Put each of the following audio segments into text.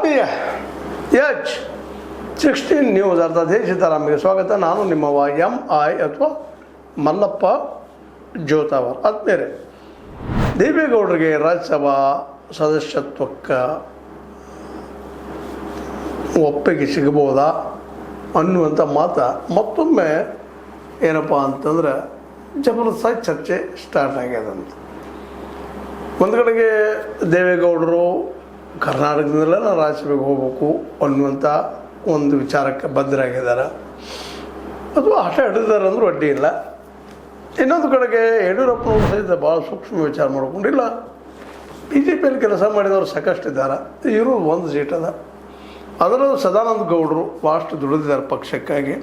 ಆತ್ಮೀಯ H16 news ಅರ್ಥಾತ್ ಸಿದ್ದರಾಮಯ್ಯ ಸ್ವಾಗತ. ನಾನು ನಿಮ್ಮವ MI ಅಥವಾ ಮಲ್ಲಪ್ಪ ಜೋತಾವರ್. ಆತ್ಮೀಯರೇ, ದೇವೇಗೌಡರಿಗೆ ರಾಜ್ಯಸಭಾ ಸದಸ್ಯತ್ವಕ್ಕೆ ಒಪ್ಪಿಗೆ ಸಿಗಬಹುದಾ ಅನ್ನುವಂಥ ಮಾತು ಮತ್ತೊಮ್ಮೆ ಏನಪ್ಪ ಅಂತಂದ್ರೆ ಜಬರ್ದಸ್ತಾಗಿ ಚರ್ಚೆ ಸ್ಟಾರ್ಟ್ ಆಗ್ಯದಂತ. ಒಂದು ಕಡೆಗೆ ದೇವೇಗೌಡರು ಕರ್ನಾಟಕದಲ್ಲೆಲ್ಲ ರಾಜ್ಯಸಭೆಗೆ ಹೋಗಬೇಕು ಅನ್ನುವಂಥ ಒಂದು ವಿಚಾರಕ್ಕೆ ಬದ್ಧರಾಗಿದ್ದಾರೆ, ಅಥವಾ ಹಠ ಹಿಡಿದಾರೆ ಅಂದರೂ ಅಡ್ಡಿ ಇಲ್ಲ. ಇನ್ನೊಂದು ಕಡೆಗೆ ಯಡಿಯೂರಪ್ಪನವರು ಸಹಿತ ಭಾಳ ಸೂಕ್ಷ್ಮ ವಿಚಾರ ಮಾಡ್ಕೊಂಡಿಲ್ಲ. BJPಯಲ್ಲಿ ಕೆಲಸ ಮಾಡಿದವರು ಸಾಕಷ್ಟಿದ್ದಾರೆ, ಇರೋದು ಒಂದು ಸೀಟ್ ಅದ. ಅದರಲ್ಲೂ ಸದಾನಂದ ಗೌಡರು ಭಾಳಷ್ಟು ದುಡಿದಿದ್ದಾರೆ ಪಕ್ಷಕ್ಕಾಗಿ.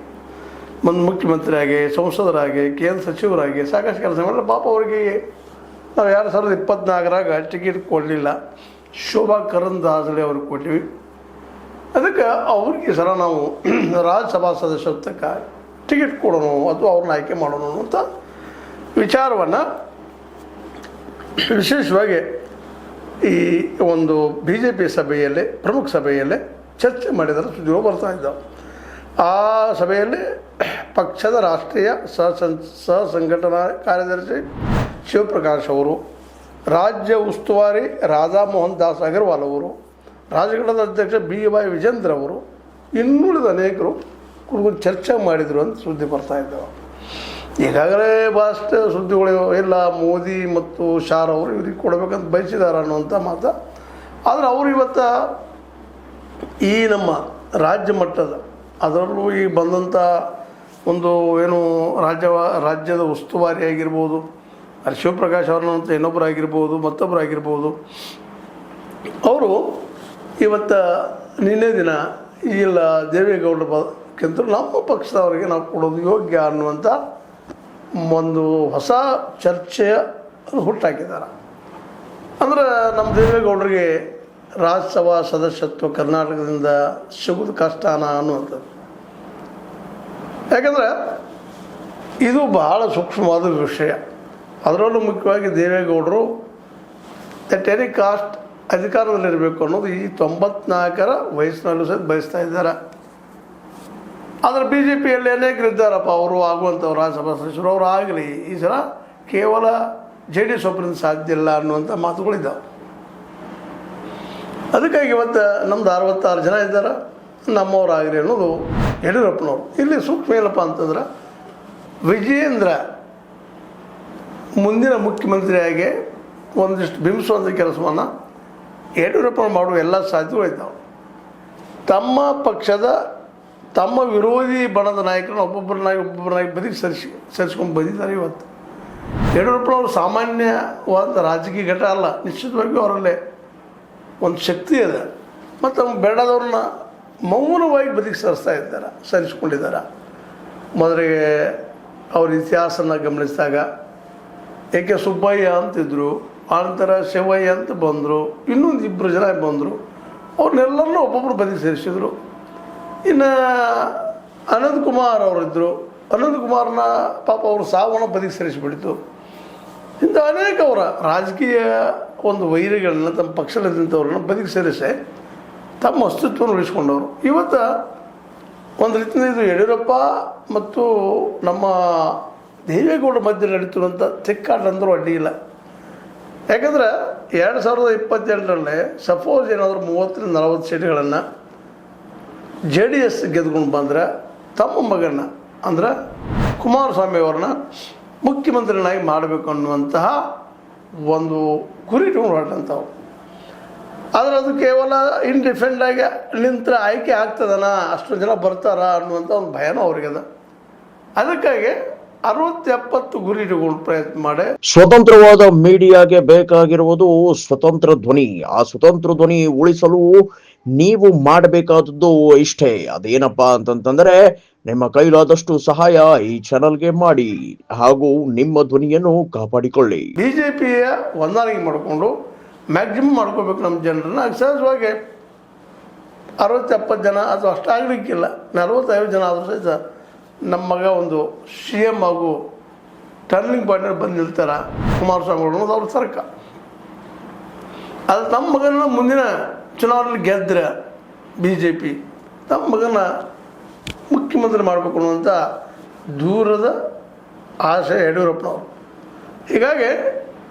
ಒಂದು ಮುಖ್ಯಮಂತ್ರಿಯಾಗಿ, ಸಂಸದರಾಗಿ, ಕೇಂದ್ರ ಸಚಿವರಾಗಿ ಸಾಕಷ್ಟು ಕೆಲಸ ಮಾಡಿದ್ರೆ ಪಾಪ ಅವರಿಗೆ ನಾವು 2024 ಟಿಕೆಟ್ ಕೊಡಲಿಲ್ಲ. ಶೋಭಾ ಕರಂದ್ಲಾಜೆ ಅವ್ರಿಗೆ ಕೊಟ್ಟಿವಿ. ಅದಕ್ಕೆ ಅವ್ರಿಗೆ ಸಲ ನಾವು ರಾಜ್ಯಸಭಾ ಸದಸ್ಯತ್ವಕ್ಕೆ ಟಿಕೆಟ್ ಕೊಡೋಣ ಅಥವಾ ಅವ್ರನ್ನ ಆಯ್ಕೆ ಮಾಡೋಣ ಅಂತ ವಿಚಾರವನ್ನು ವಿಶೇಷವಾಗಿ ಈ ಒಂದು BJP ಸಭೆಯಲ್ಲಿ, ಪ್ರಮುಖ ಸಭೆಯಲ್ಲಿ ಚರ್ಚೆ ಮಾಡಿದರೆ ಸುದ್ದಿಗಳು ಬರ್ತಾ ಇದ್ದಾವೆ. ಆ ಸಭೆಯಲ್ಲಿ ಪಕ್ಷದ ರಾಷ್ಟ್ರೀಯ ಸಹ ಸಂಘಟನಾ ಕಾರ್ಯದರ್ಶಿ ಶಿವಪ್ರಕಾಶ್ ಅವರು, ರಾಜ್ಯ ಉಸ್ತುವಾರಿ ರಾಧಾ ಮೋಹನ್ ದಾಸ್ ಅಗರ್ವಾಲ್ ಅವರು, ರಾಜಘಟದ ಅಧ್ಯಕ್ಷ BY ವಿಜೇಂದ್ರ ಅವರು, ಇನ್ನುಳಿದ ಅನೇಕರು ಕುರಿತು ಚರ್ಚೆ ಮಾಡಿದರು ಅಂತ ಸುದ್ದಿ ಬರ್ತಾ ಇದ್ದಾವೆ. ಈಗಾಗಲೇ ಭಾಳಷ್ಟು ಸುದ್ದಿಗಳು ಇಲ್ಲ, ಮೋದಿ ಮತ್ತು ಶಾರ್ ಅವರು ಇವ್ರಿಗೆ ಕೊಡಬೇಕಂತ ಬಯಸಿದ್ದಾರೆ ಅನ್ನುವಂಥ ಮಾತು. ಆದರೆ ಅವರು ಇವತ್ತು ಈ ನಮ್ಮ ರಾಜ್ಯ ಮಟ್ಟದ, ಅದರಲ್ಲೂ ಈ ಬಂದಂಥ ಒಂದು ಏನು ರಾಜ್ಯದ ಉಸ್ತುವಾರಿ ಆಗಿರ್ಬೋದು, ಅಲ್ಲಿ ಶಿವಪ್ರಕಾಶ್ ಅವ್ರನ್ನಂತ ಇನ್ನೊಬ್ಬರು ಆಗಿರ್ಬೋದು, ಮತ್ತೊಬ್ಬರು ಆಗಿರ್ಬೋದು, ಅವರು ಇವತ್ತು ನಿನ್ನೆ ದಿನ ಇಲ್ಲ ದೇವೇಗೌಡರಕ್ಕಿಂತ ನಮ್ಮ ಪಕ್ಷದವರಿಗೆ ನಾವು ಕೊಡೋದು ಯೋಗ್ಯ ಅನ್ನುವಂಥ ಒಂದು ಹೊಸ ಚರ್ಚೆಯ ಹುಟ್ಟಾಕಿದ್ದಾರೆ. ಅಂದರೆ ನಮ್ಮ ದೇವೇಗೌಡರಿಗೆ ರಾಜ್ಯಸಭಾ ಸದಸ್ಯತ್ವ ಕರ್ನಾಟಕದಿಂದ ಸಿಗೋದು ಕಷ್ಟನ ಅನ್ನುವಂಥದ್ದು. ಯಾಕಂದರೆ ಇದು ಬಹಳ ಸೂಕ್ಷ್ಮವಾದ ವಿಷಯ. ಅದರಲ್ಲೂ ಮುಖ್ಯವಾಗಿ ದೇವೇಗೌಡರು ಎಟ್ ಎನಿ ಕಾಸ್ಟ್ ಅಧಿಕಾರದಲ್ಲಿರಬೇಕು ಅನ್ನೋದು ಈ 94 ವಯಸ್ಸಿನಲ್ಲೂ ಸಹಿತ ಬಯಸ್ತಾ ಇದ್ದಾರೆ. ಆದರೆ BJPಯಲ್ಲಿ ಅನೇಕರು ಇದ್ದಾರಪ್ಪ, ಅವರು ಆಗುವಂಥವ್ರು ರಾಜ್ಯಸಭಾ ಸದಸ್ಯರು, ಅವರು ಆಗಲಿ, ಈ ಸಲ ಕೇವಲ JDS ಒಬ್ಬರಿಂದ ಸಾಧ್ಯ ಇಲ್ಲ ಅನ್ನುವಂಥ ಮಾತುಗಳಿದ್ದಾವೆ. ಅದಕ್ಕಾಗಿ ಇವತ್ತು ನಮ್ಮದು 66 ಜನ ಇದ್ದಾರೆ, ನಮ್ಮವರಾಗಲಿ ಅನ್ನೋದು ಯಡಿಯೂರಪ್ಪನವರು. ಇಲ್ಲಿ ಸೂಕ್ಷ್ಮ ಏನಪ್ಪ ಅಂತಂದ್ರೆ, ವಿಜಯೇಂದ್ರ ಮುಂದಿನ ಮುಖ್ಯಮಂತ್ರಿಯಾಗಿ ಒಂದಿಷ್ಟು ಬಿಂಬಿಸುವಂಥ ಕೆಲಸವನ್ನು ಯಡಿಯೂರಪ್ಪ ಮಾಡುವ ಎಲ್ಲ ಸಾಧ್ಯತೆಗಳು ಇದ್ದಾವೆ. ತಮ್ಮ ಪಕ್ಷದ ತಮ್ಮ ವಿರೋಧಿ ಬಣದ ನಾಯಕರನ್ನು ಒಬ್ಬೊಬ್ಬರನ್ನಾಗಿ ಬದಿಗೆ ಸರಿಸ್ಕೊಂಡು ಬಂದಿದ್ದಾರೆ. ಇವತ್ತು ಯಡಿಯೂರಪ್ಪನವರು ಸಾಮಾನ್ಯವಾದ ರಾಜಕೀಯ ಘಟ ಅಲ್ಲ, ನಿಶ್ಚಿತವಾಗಿ ಅವರಲ್ಲೇ ಒಂದು ಶಕ್ತಿ ಇದೆ. ಮತ್ತು ಅವ್ರು ಬೇಡದವ್ರನ್ನ ಮೌನವಾಗಿ ಬದಿಗೆ ಸರಿಸ್ಕೊಂಡಿದ್ದಾರೆ. ಮೊದಲಿಗೆ ಅವ್ರ ಇತಿಹಾಸನ ಗಮನಿಸಿದಾಗ AK ಸುಬ್ಬಯ್ಯ ಅಂತಿದ್ರು, ಆನಂತರ ಶಿವಯ್ಯ ಅಂತ ಬಂದರು, ಇನ್ನೊಂದು 2 ಜನ ಬಂದರು. ಅವ್ರನ್ನೆಲ್ಲರನ್ನೂ ಒಬ್ಬೊಬ್ಬರು ಬದಿಗೆ ಸೇರಿಸಿದ್ರು. ಇನ್ನು ಅನಂತಕುಮಾರ್ ಅವರಿದ್ದರು, ಅನಂತಕುಮಾರ್ನ ಪಾಪ ಅವರು ಸಾವನ್ನ ಬದಿಗೆ ಸೇರಿಸಿಬಿಡ್ತು. ಇಂಥ ಅನೇಕ ಅವರ ರಾಜಕೀಯ ಒಂದು ವೈರಿಗಳನ್ನ, ತಮ್ಮ ಪಕ್ಷದಲ್ಲಿದ್ದಂಥವ್ರನ್ನ ಬದಿಗೆ ಸೇರಿಸಿ ತಮ್ಮ ಅಸ್ತಿತ್ವವನ್ನು ಉಳಿಸ್ಕೊಂಡವರು. ಇವತ್ತು ಒಂದು ರೀತಿಯಿಂದ ಇದು ಯಡಿಯೂರಪ್ಪ ಮತ್ತು ನಮ್ಮ ದೇವೇಗೌಡ ಮಧ್ಯೆ ನಡೀತಿರುವಂಥ ತಿಕ್ಕಾಟ ಅಂದರೂ ಅಡ್ಡಿ ಇಲ್ಲ. ಯಾಕಂದರೆ 2028ರಲ್ಲಿ ಸಪೋಸ್ ಏನಾದರೂ 30-40 ಸೀಟ್ಗಳನ್ನು JDS ಗೆದ್ಕೊಂಡು ಬಂದರೆ ತಮ್ಮ ಮಗನ ಅಂದರೆ ಕುಮಾರಸ್ವಾಮಿ ಅವ್ರನ್ನ ಮುಖ್ಯಮಂತ್ರಿನಾಗಿ ಮಾಡಬೇಕು ಅನ್ನುವಂತಹ ಒಂದು ಗುರಿ ಇಟ್ಕೊಂಡು ಹೊರಟಂಥವು. ಆದರೆ ಅದು ಕೇವಲ ಇಂಡಿಪೆಂಡೆಂಟಾಗಿ ನಿಂತರೆ ಆಯ್ಕೆ ಆಗ್ತದನ, ಅಷ್ಟು ಜನ ಬರ್ತಾರ ಅನ್ನುವಂಥ ಒಂದು ಭಯನೂ ಅವ್ರಿಗದ. ಅದಕ್ಕಾಗಿ 60-70 ಗುರಿ ಇಟ್ಕೊಂಡು ಪ್ರಯತ್ನ ಮಾಡಿ. ಸ್ವತಂತ್ರವಾದ ಮೀಡಿಯಾಗೆ ಬೇಕಾಗಿರುವುದು ಸ್ವತಂತ್ರ ಧ್ವನಿ. ಆ ಸ್ವತಂತ್ರ ಧ್ವನಿ ಉಳಿಸಲು ನೀವು ಮಾಡಬೇಕಾದದ್ದು ಇಷ್ಟೇ. ಅದೇನಪ್ಪಾ ಅಂತಂತಂದ್ರೆ, ನಿಮ್ಮ ಕೈಲಾದಷ್ಟು ಸಹಾಯ ಈ ಚಾನಲ್ಗೆ ಮಾಡಿ ಹಾಗೂ ನಿಮ್ಮ ಧ್ವನಿಯನ್ನು ಕಾಪಾಡಿಕೊಳ್ಳಿ. BJPಯ ಹೊಂದಾಣಿಕೆ ಮಾಡಿಕೊಂಡು ಮ್ಯಾಕ್ಸಿಮಮ್ ಮಾಡ್ಕೋಬೇಕು ನಮ್ಮ ಜನರನ್ನ. ಸಹಜವಾಗಿ 60-70 ಜನ ಅದು ಅಷ್ಟಾಗಲಿಕ್ಕಿಲ್ಲ, 45 ಜನ ಆದರೂ ಸಹಿತ ನಮ್ಮ ಮಗ ಒಂದು CM ಹಾಗೂ ಟರ್ನಿಂಗ್ ಪಾಯಿಂಟ್ ಬಂದು ನಿಲ್ತಾರೆ ಕುಮಾರಸ್ವಾಮಿ ಅನ್ನೋದು ಅವ್ರ ಸರ್ಕಾರ. ಅದು ನಮ್ಮ ಮಗನ ಮುಂದಿನ ಚುನಾವಣೆಯಲ್ಲಿ ಗೆದ್ದರೆ BJP ತಮ್ಮ ಮಗನ ಮುಖ್ಯಮಂತ್ರಿ ಮಾಡಬೇಕು ಅನ್ನುವಂಥ ದೂರದ ಆಸೆ ಯಡಿಯೂರಪ್ಪನವರು. ಹೀಗಾಗಿ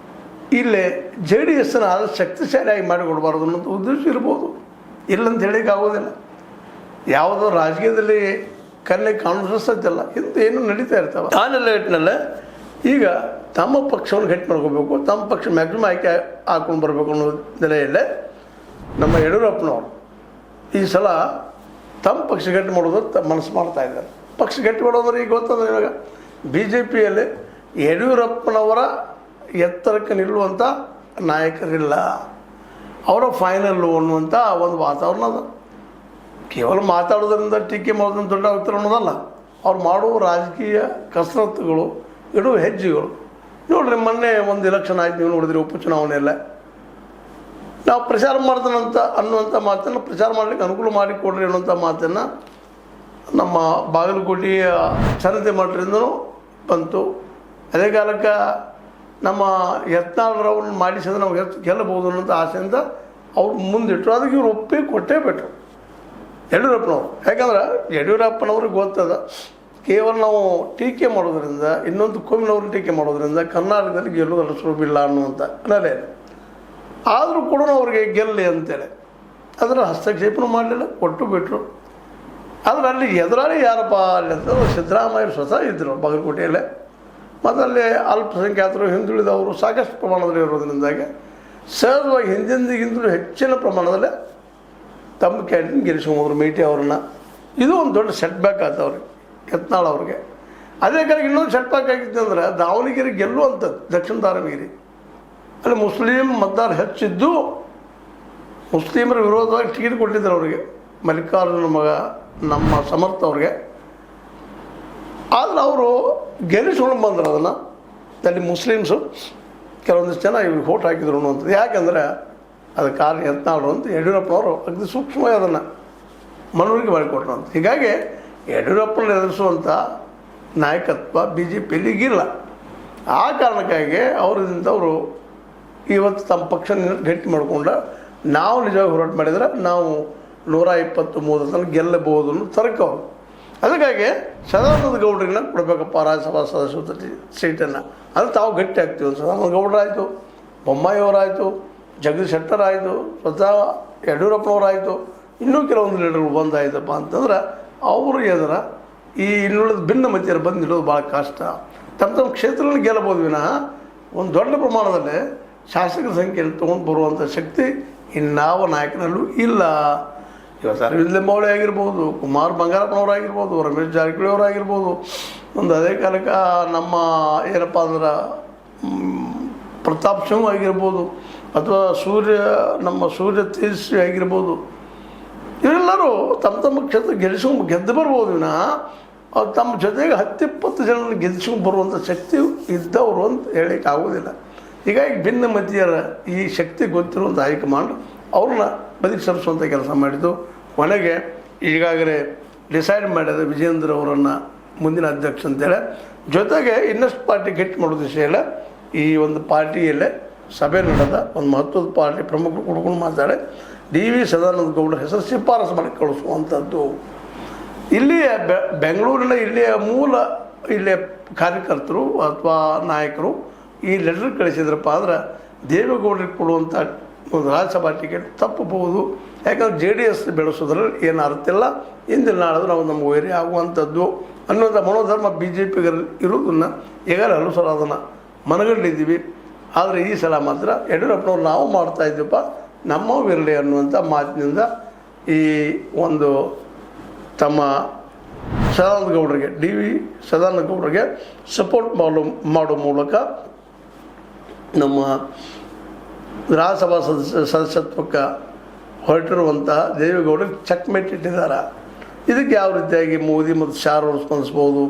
ಇಲ್ಲಿ JDS ಆದಷ್ಟು ಶಕ್ತಿಶಾಲಿಯಾಗಿ ಮಾಡಿಕೊಡ್ಬಾರ್ದು ಅನ್ನೋಂಥ ಉದ್ದೇಶ ಇರ್ಬೋದು, ಇಲ್ಲಂತ ಹೇಳಿಕ್ಕೆ ಆಗೋದಿಲ್ಲ. ಯಾವುದೋ ರಾಜಕೀಯದಲ್ಲಿ ಕನ್ನೆ ಕಾಣಿಸ್ತಲ್ಲ, ಇಂದು ಏನು ನಡೀತಾ ಇರ್ತಾವೆ. ಆ ನೆಲೆಯಲ್ಲಿ ಈಗ ತಮ್ಮ ಪಕ್ಷವನ್ನು ಗಟ್ಟಿ ಮಾಡ್ಕೋಬೇಕು, ತಮ್ಮ ಪಕ್ಷ ಮ್ಯಾಕ್ಸಿಮಮ್ ಆಯ್ಕೆ ಹಾಕೊಂಡು ಬರಬೇಕು ಅನ್ನೋ ನೆಲೆಯಲ್ಲೇ ನಮ್ಮ ಯಡಿಯೂರಪ್ಪನವರು ಈ ಸಲ ತಮ್ಮ ಪಕ್ಷ ಗಟ್ಟಿ ಮಾಡೋದು ಮನಸ್ಸು ಮಾಡ್ತಾ ಇದ್ದಾರೆ. ಪಕ್ಷ ಗಟ್ಟಿ ಮಾಡೋದ್ರೆ ಈಗ ಗೊತ್ತಂದ್ರೆ ಇವಾಗ BJPಯಲ್ಲಿ ಯಡಿಯೂರಪ್ಪನವರ ಎತ್ತರಕ್ಕೆ ನಿಲ್ಲುವಂಥ ನಾಯಕರಿಲ್ಲ, ಅವರ ಫೈನಲ್ಲು ಅನ್ನುವಂಥ ಒಂದು ವಾತಾವರಣ ಅದ. ಕೇವಲ ಮಾತಾಡೋದ್ರಿಂದ ಟೀಕೆ ಮಾಡೋದ್ರಿಂದ ದೊಡ್ಡ ಆಗ್ತಾರೆ ಅನ್ನೋದಲ್ಲ, ಅವ್ರು ಮಾಡುವ ರಾಜಕೀಯ ಕಸರತ್ತುಗಳು, ಇಡುವ ಹೆಜ್ಜೆಗಳು ನೋಡ್ರಿ. ಮೊನ್ನೆ ಒಂದು ಎಲೆಕ್ಷನ್ ಆಯ್ತು, ನೀವು ನೋಡಿದ್ರಿ, ಉಪಚುನಾವಣೆಯಲ್ಲ. ನಾವು ಪ್ರಚಾರ ಮಾಡ್ತಾನಂತ ಅನ್ನುವಂಥ ಮಾತನ್ನು ಪ್ರಚಾರ ಮಾಡಲಿಕ್ಕೆ ಅನುಕೂಲ ಮಾಡಿಕೊಡ್ರಿ ಅನ್ನುವಂಥ ಮಾತನ್ನು ನಮ್ಮ ಬಾಗಲಕೋಟೆಯ ಜನತೆ ಮಠದಿಂದನೂ ಬಂತು. ಅದೇ ಕಾಲಕ್ಕೆ ನಮ್ಮ ಯತ್ನಾಳರವ್ರನ್ನ ಮಾಡಿಸಿದ್ರೆ ನಾವು ಗೆಲ್ಲಬಹುದು ಅನ್ನೋಂಥ ಆಸೆಯಿಂದ ಅವ್ರು ಮುಂದಿಟ್ಟರು. ಅದಕ್ಕೆ ಇವ್ರು ಕೊಟ್ಟೇ ಬಿಟ್ಟರು ಯಡಿಯೂರಪ್ಪನವರು. ಯಾಕಂದ್ರೆ ಯಡಿಯೂರಪ್ಪನವ್ರಿಗೆ ಗೊತ್ತದ, ಕೇವಲ ನಾವು ಟೀಕೆ ಮಾಡೋದ್ರಿಂದ, ಇನ್ನೊಂದು ಕೋಮಿನವ್ರನ್ನ ಟೀಕೆ ಮಾಡೋದ್ರಿಂದ ಕರ್ನಾಟಕದಲ್ಲಿ ಗೆಲ್ಲುವುದರ ಸುಲಭಿಲ್ಲ ಅನ್ನುವಂಥ ನೆಲೆ. ಆದರೂ ಕೂಡ ಅವ್ರಿಗೆ ಗೆಲ್ಲಿ ಅಂತೇಳಿ ಅದರ ಹಸ್ತಕ್ಷೇಪನೂ ಮಾಡಲಿಲ್ಲ, ಕೊಟ್ಟು ಬಿಟ್ಟರು. ಆದರೆ ಅಲ್ಲಿ ಎದುರಾಳಿ ಯಾರಪ್ಪ ಅಲ್ಲಿ ಅಂತ ಸಿದ್ದರಾಮಯ್ಯ ಸ್ವತಃ ಇದ್ದರು ಬಾಗಲಕೋಟೆಯಲ್ಲೇ. ಮತ್ತು ಅಲ್ಲಿ ಅಲ್ಪಸಂಖ್ಯಾತರು, ಹಿಂದುಳಿದವರು ಸಾಕಷ್ಟು ಪ್ರಮಾಣದಲ್ಲಿ ಇರೋದ್ರಿಂದಾಗಿ ಸಹಜವಾಗಿ ಹಿಂದಿಂದಿಗಿಂತಲೂ ಹೆಚ್ಚಿನ ಪ್ರಮಾಣದಲ್ಲಿ ತಮ್ಮ ಕ್ಯಾಂಟೀನ್ ಗೆಲ್ಲಿಸ್ಕೊಂಬಂದರು ಮೇಟಿ ಅವ್ರನ್ನ. ಇದು ಒಂದು ದೊಡ್ಡ ಸೆಟ್ ಬ್ಯಾಕ್ ಆಯ್ತು ಅವ್ರಿಗೆ, ಯತ್ನಾಳ್ ಅವ್ರಿಗೆ. ಅದೇ ಕಾಲಕ್ಕೆ ಇನ್ನೊಂದು ಸೆಟ್ ಬ್ಯಾಕ್ ಆಗಿತ್ತು ಅಂದ್ರೆ ದಾವಣಗೆರೆ ಗೆಲ್ಲುವಂಥದ್ದು, ದಕ್ಷಿಣ ದಾವಣಗೆರೆ ಅಲ್ಲಿ ಮುಸ್ಲಿಂ ಮತದಾರ ಹೆಚ್ಚಿದ್ದು, ಮುಸ್ಲಿಮರ ವಿರೋಧವಾಗಿ ಟಿಕೆಟ್ ಕೊಟ್ಟಿದ್ದರು ಅವರಿಗೆ, ಮಲ್ಲಿಕಾರ್ಜುನ ಮಗ ನಮ್ಮ ಸಮರ್ಥ ಅವ್ರಿಗೆ. ಆದರೆ ಅವರು ಗೆಲ್ಲಿಸ್ಕೊಂಡು ಬಂದರು ಅದನ್ನು. ಅಲ್ಲಿ ಮುಸ್ಲಿಮ್ಸು ಕೆಲವೊಂದಿಷ್ಟು ಜನ ಇವ್ರಿಗೆ ವೋಟ್ ಹಾಕಿದ್ರು ಅನ್ನುವಂಥದ್ದು. ಯಾಕೆಂದರೆ ಅದು ಕಾರಣ ಯತ್ನಾಳರು ಅಂತ ಯಡಿಯೂರಪ್ಪನವರು ಅತಿ ಸೂಕ್ಷ್ಮವಾಗಿ ಅದನ್ನು ಮನವರಿಕೆ ಮಾಡಿಕೊಟ್ರು ಅಂತ. ಹೀಗಾಗಿ ಯಡಿಯೂರಪ್ಪನ ಎದುರಿಸುವಂಥ ನಾಯಕತ್ವ BJPಯಲ್ಲಿ ಈಗಿಲ್ಲ. ಆ ಕಾರಣಕ್ಕಾಗಿ ಅವರಿಂದವರು ಇವತ್ತು ತಮ್ಮ ಪಕ್ಷ ಗಟ್ಟಿ ಮಾಡಿಕೊಂಡು ನಾವು ನಿಜವಾಗಿ ಹೋರಾಟ ಮಾಡಿದರೆ ನಾವು 123 ತನಕ ಗೆಲ್ಲಬಹುದು ಅನ್ನೋ ತರ್ಕವರು. ಅದಕ್ಕಾಗಿ ಸದಾನಂದ ಗೌಡರಿಗೆ ಕೊಡಬೇಕಪ್ಪ ರಾಜ್ಯಸಭಾ ಸದಸ್ಯ ಸೀಟನ್ನು, ಅದು ತಾವು ಗಟ್ಟಿ ಆಗ್ತೀವಿ. ಸದಾನಂದ ಗೌಡರಾಯಿತು, ಬೊಮ್ಮಾಯಿಯವರಾಯಿತು, ಜಗದೀಶ್ ಶೆಟ್ಟರ್ ಆಯಿತು, ಸ್ವತಃ ಯಡಿಯೂರಪ್ಪನವರಾಯಿತು, ಇನ್ನೂ ಕೆಲವೊಂದು ಲೀಡರ್ಗಳು ಬಂದಾಯ್ತಪ್ಪ ಅಂತಂದ್ರೆ ಅವರು ಎದುರ ಈ ಇನ್ನುಳಿದ ಭಿನ್ನ ಮತಿಯರು ಬಂದು ನಿಲ್ಲೋದು ಭಾಳ ಕಷ್ಟ. ತಮ್ಮ ಕ್ಷೇತ್ರದಲ್ಲಿ ಗೆಲ್ಲಬಹುದು ವಿನಃ ಒಂದು ದೊಡ್ಡ ಪ್ರಮಾಣದಲ್ಲಿ ಶಾಸಕರ ಸಂಖ್ಯೆಯಲ್ಲಿ ತೊಗೊಂಡು ಬರುವಂಥ ಶಕ್ತಿ ಇನ್ನಾವ ನಾಯಕನಲ್ಲೂ ಇಲ್ಲ. ಇವತ್ತು ಅರವಿಂದ್ ಲಿಂಬಾವಳಿ ಆಗಿರ್ಬೋದು, ಕುಮಾರ್ ಬಂಗಾರಪ್ಪನವರಾಗಿರ್ಬೋದು, ರಮೇಶ್ ಜಾರಕಿಹೊಳಿ ಅವರಾಗಿರ್ಬೋದು, ಒಂದು ಅದೇ ಕಾಲಕ್ಕೆ ನಮ್ಮ ಏನಪ್ಪ ಅಂದ್ರೆ ಪ್ರತಾಪ್ ಸಿಂಗ್ ಆಗಿರ್ಬೋದು, ಅಥವಾ ನಮ್ಮ ಸೂರ್ಯ ತೇಜಸ್ವಿ ಆಗಿರ್ಬೋದು, ಇವರೆಲ್ಲರೂ ತಮ್ಮ ಕ್ಷೇತ್ರ ಗೆದ್ದು ಬರ್ಬೋದು ವಿನಃ ತಮ್ಮ ಜೊತೆಗೆ 10-20 ಜನರನ್ನು ಗೆದ್ದಿಸ್ಕೊಂಡು ಬರುವಂಥ ಶಕ್ತಿ ಇದ್ದವರು ಅಂತ ಹೇಳಲಿಕ್ಕೆ ಆಗೋದಿಲ್ಲ. ಹೀಗಾಗಿ ಭಿನ್ನ ಮತೀಯರ ಈ ಶಕ್ತಿ ಗೊತ್ತಿರುವಂಥ ಹೈಕಮಾಂಡ್ ಅವ್ರನ್ನ ಬದುಕಿ ಸರಿಸುವಂಥ ಕೆಲಸ ಮಾಡಿದ್ದು. ಕೊನೆಗೆ ಈಗಾಗಲೇ ಡಿಸೈಡ್ ಮಾಡಿದ ವಿಜೇಂದ್ರ ಅವರನ್ನು ಮುಂದಿನ ಅಧ್ಯಕ್ಷ ಅಂತೇಳಿ. ಜೊತೆಗೆ ಇನ್ನಷ್ಟು ಪಾರ್ಟಿ ಗಟ್ಟಿ ಮಾಡೋ ದಿಶೆಯಲ್ಲೇ ಈ ಒಂದು ಪಾರ್ಟಿಯಲ್ಲೇ ಸಭೆ ನಡೆದ ಒಂದು ಮಹತ್ವದ ಪಾರ್ಟಿ ಪ್ರಮುಖರು ಕುಡ್ಕೊಂಡು ಮಾತಾಡಿ DV ಸದಾನಂದ ಗೌಡರ ಹೆಸರು ಶಿಫಾರಸು ಮಾಡಿ ಕಳಿಸುವಂಥದ್ದು. ಇಲ್ಲಿಯ ಬೆಂಗಳೂರಿನ ಇಲ್ಲಿಯ ಇಲ್ಲಿಯ ಕಾರ್ಯಕರ್ತರು ಅಥವಾ ನಾಯಕರು ಈ ಲೆಟರ್ ಕಳಿಸಿದ್ರಪ್ಪ ಅಂದ್ರೆ ದೇವೇಗೌಡರಿಗೆ ಕೊಡುವಂಥ ಒಂದು ರಾಜ್ಯಸಭಾ ಟಿಕೆಟ್ ತಪ್ಪಬಹುದು. ಯಾಕಂದ್ರೆ JDS ಬೆಳೆಸೋದ್ರಲ್ಲಿ ಏನು ಅರ್ಥ ಇಲ್ಲ, ಇಂದಿನ ನಾಳಿದ್ರೆ ನಾವು ನಮ್ಗೆ ವೈರಿ ಆಗುವಂಥದ್ದು ಅನ್ನೋಂಥ ಮನೋಧರ್ಮ BJPಗರಲ್ಲಿ ಇರೋದನ್ನು ಈಗಾಗಲೇ ಹಲವು ಸಲ ಅದನ್ನು ಮನಗಂಡಿದ್ದೀವಿ. ಆದರೆ ಈ ಸಲ ಮಾತ್ರ ಯಡಿಯೂರಪ್ಪನವ್ರು ನಾವು ಮಾಡ್ತಾಯಿದ್ದೀವಪ್ಪ, ನಮ್ಮವು ಇರಲಿ ಅನ್ನುವಂಥ ಮಾತಿನಿಂದ ಈ ಒಂದು ತಮ್ಮ ಸದಾನಂದ ಗೌಡರಿಗೆ DV ಸದಾನಂದ ಗೌಡರಿಗೆ ಸಪೋರ್ಟ್ ಮಾಡೋ ಮೂಲಕ ನಮ್ಮ ರಾಜ್ಯಸಭಾ ಸದಸ್ಯತ್ವಕ್ಕೆ ಹೊರಟಿರುವಂತಹ ದೇವೇಗೌಡರಿಗೆ ಚೆಕ್ಮೇಟ್ ಇಟ್ಟಿದ್ದಾರೆ. ಇದಕ್ಕೆ ಯಾವ ರೀತಿಯಾಗಿ ಮೋದಿ ಮತ್ತು ಶಾ ಅವರು ಸ್ಪಂದಿಸ್ಬೋದು,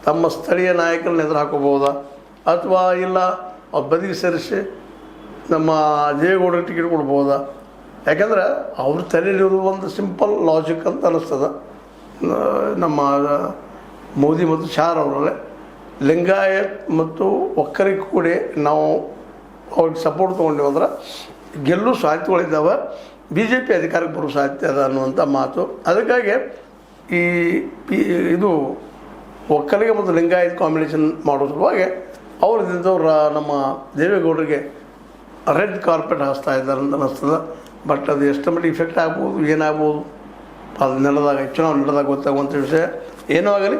ತಮ್ಮ ಸ್ಥಳೀಯ ನಾಯಕರನ್ನ ಎದುರು ಹಾಕೋಬೋದಾ, ಅಥವಾ ಇಲ್ಲ ಅವ್ರು ಬದಿಗೆ ಸೇರಿಸಿ ನಮ್ಮ ದೇವೇಗೌಡರಿಗೆ ಟಿಕೆಟ್ ಕೊಡ್ಬೋದಾ? ಯಾಕಂದ್ರೆ ಅವ್ರ ತಲೆಯಲ್ಲಿರೋದು ಒಂದು ಸಿಂಪಲ್ ಲಾಜಿಕ್ ಅಂತ ಅನ್ನಿಸ್ತದೆ. ನಮ್ಮ ಮೋದಿ ಮತ್ತು ಶಾ ಅವರಲ್ಲೇ ಲಿಂಗಾಯತ್ ಮತ್ತು ಒಕ್ಕರಿಗೆ ಕೂಡಿ ನಾವು ಅವ್ರಿಗೆ ಸಪೋರ್ಟ್ ತೊಗೊಂಡಿವಿ ಅಂದ್ರೆ ಗೆಲ್ಲೂ ಸಾಧ್ಯತೆಗಳಿದ್ದಾವೆ. BJP ಅಧಿಕಾರಕ್ಕೆ ಬರೋ ಸಾಧ್ಯತೆ ಅದ ಅನ್ನುವಂಥ ಮಾತು. ಅದಕ್ಕಾಗಿ ಇದು ಒಕ್ಕಲಿಗ ಮತ್ತು ಲಿಂಗಾಯತ್ ಕಾಂಬಿನೇಷನ್ ಮಾಡೋ ಸಲುವಾಗಿ ಅವ್ರದ್ದಿದ್ದವ್ರು ನಮ್ಮ ದೇವೇಗೌಡರಿಗೆ ರೆಡ್ ಕಾರ್ಪೆಟ್ ಹಾಸ್ತಾ ಇದ್ದಾರೆ ಅಂತ ಅನ್ನಿಸ್ತದೆ. ಬಟ್ ಅದು ಎಷ್ಟು ಮಟ್ಟಿಗೆ ಇಫೆಕ್ಟ್ ಆಗ್ಬೋದು, ಏನಾಗ್ಬೋದು, ಅದು ನಡೆದಾಗ ಚುನಾವಣೆ ನಡೆದಾಗ ಗೊತ್ತಾಗುವಂಥ ವಿಷಯ. ಏನೂ ಆಗಲಿ,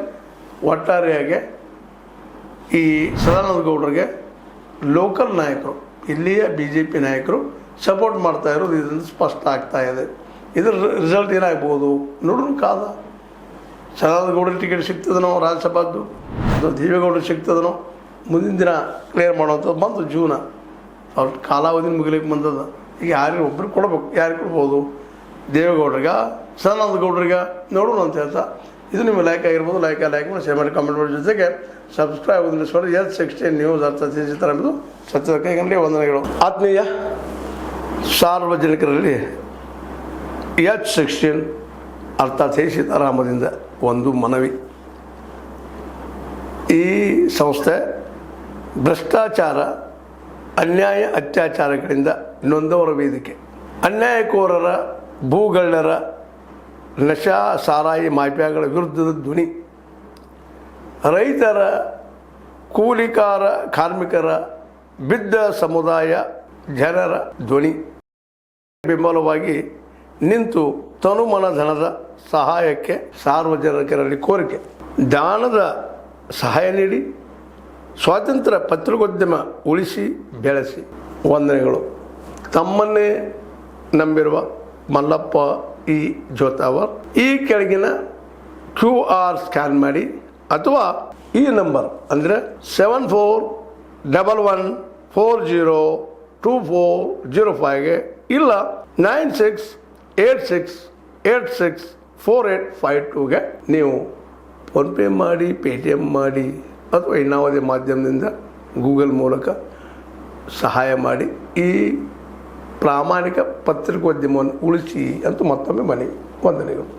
ಒಟ್ಟಾರೆಯಾಗಿ ಈ ಸದಾನಂದ ಗೌಡರಿಗೆ ಲೋಕಲ್ ನಾಯಕರು, ಇಲ್ಲಿಯ BJP ನಾಯಕರು ಸಪೋರ್ಟ್ ಮಾಡ್ತಾ ಇರೋದು ಇದರಿಂದ ಸ್ಪಷ್ಟ ಆಗ್ತಾ ಇದೆ. ಇದರ ರಿಸಲ್ಟ್ ಏನಾಗ್ಬೋದು ನೋಡೋಣ ಕಾದ. ಸದಾನಂದ ಗೌಡರಿಗೆ ಟಿಕೆಟ್ ಸಿಗ್ತದನೋ ರಾಜ್ಯಸಭಾದ್ದು, ಅದು ದೇವೇಗೌಡರಿಗೆ ಸಿಗ್ತದನೋ, ಮುಂದಿನ ದಿನ ಕ್ಲಿಯರ್ ಮಾಡೋವಂಥದ್ದು ಬಂತು. ಜೂನ ಅವ್ರ ಕಾಲಾವಧಿ ಮುಗಿಲಿಕ್ಕೆ ಬಂದದ. ಈಗ ಯಾರಿಗೆ ಒಬ್ಬರು ಕೊಡ್ಬೇಕು, ಯಾರಿಗೆ ಕೊಡ್ಬೋದು, ದೇವೇಗೌಡರಿಗೆ, ಸದಾನಂದ ಗೌಡರಿಗೆ, ನೋಡೋಣ ಅಂತ ಹೇಳ್ತಾ ಇದು ನಿಮ್ಮ ಲೈಕ್ ಆಗಿರ್ಬೋದು. ಲೈಕ್ ಮಾಡಿ, ಶೇರ್ ಮಾಡಿ, ಕಾಮೆಂಟ್ ಮಾಡೋ ಜೊತೆಗೆ ಸಬ್ಸ್ಕ್ರೈಬ್ ಆಗೋದನ್ನ ಸೋರಿ. S16 ನ್ಯೂಸ್ ಅರ್ಥಾತ್ ಸತ್ಯದ ಕೈಗಂಡೆ ವಂದನೆಗಳು. ಆತ್ಮೀಯ ಸಾರ್ವಜನಿಕರಲ್ಲಿ H16 ಅರ್ಥಾತ್ ಸೀತಾರಾಮದಿಂದ ಒಂದು ಮನವಿ. ಈ ಸಂಸ್ಥೆ ಭ್ರಷ್ಟಾಚಾರ, ಅನ್ಯಾಯ, ಅತ್ಯಾಚಾರಗಳಿಂದ ನೊಂದವರ ವೇದಿಕೆ. ಅನ್ಯಾಯಕೋರರ, ಭೂಗಳ್ಳರ, ನಶಾ ಸಾರಾಯಿ ಮಾಫಿಯಾಗಳ ವಿರುದ್ಧದ ಧ್ವನಿ. ರೈತರ, ಕೂಲಿಕಾರ, ಕಾರ್ಮಿಕರ, ಬಿದ್ದ ಸಮುದಾಯ ಜನರ ಧ್ವನಿ. ಬೆಂಬಲವಾಗಿ ನಿಂತು ತನುಮನ ಧನದ ಸಹಾಯಕ್ಕೆ ಸಾರ್ವಜನಿಕರಲ್ಲಿ ಕೋರಿಕೆ. ದಾನದ ಸಹಾಯ ನೀಡಿ ಸ್ವಾತಂತ್ರ್ಯ ಪತ್ರಿಕೋದ್ಯಮ ಉಳಿಸಿ ಬೆಳೆಸಿ. ವಂದನೆಗಳು. ತಮ್ಮನ್ನೇ ನಂಬಿರುವ ಮಲ್ಲಪ್ಪ ಇ ಜೋತಾವರ್. ಈ ಕೆಳಗಿನ QR ಸ್ಕ್ಯಾನ್ ಮಾಡಿ ಅಥವಾ ಈ ನಂಬರ್ ಅಂದರೆ 7411402405ಗೆ ಇಲ್ಲ 9686864852ಗೆ ನೀವು ಫೋನ್ಪೇ ಮಾಡಿ, Paytm ಮಾಡಿ ಅಥವಾ ಇನ್ನಾವುದೇ ಮಾಧ್ಯಮದಿಂದ ಗೂಗಲ್ ಮೂಲಕ ಸಹಾಯ ಮಾಡಿ ಈ ಪ್ರಾಮಾಣಿಕ ಪತ್ರಿಕೋದ್ಯಮವನ್ನು ಉಳಿಸಿ ಅಂತ ಮತ್ತೊಮ್ಮೆ ಮನವಿ. ವಂದನೆಗಳು.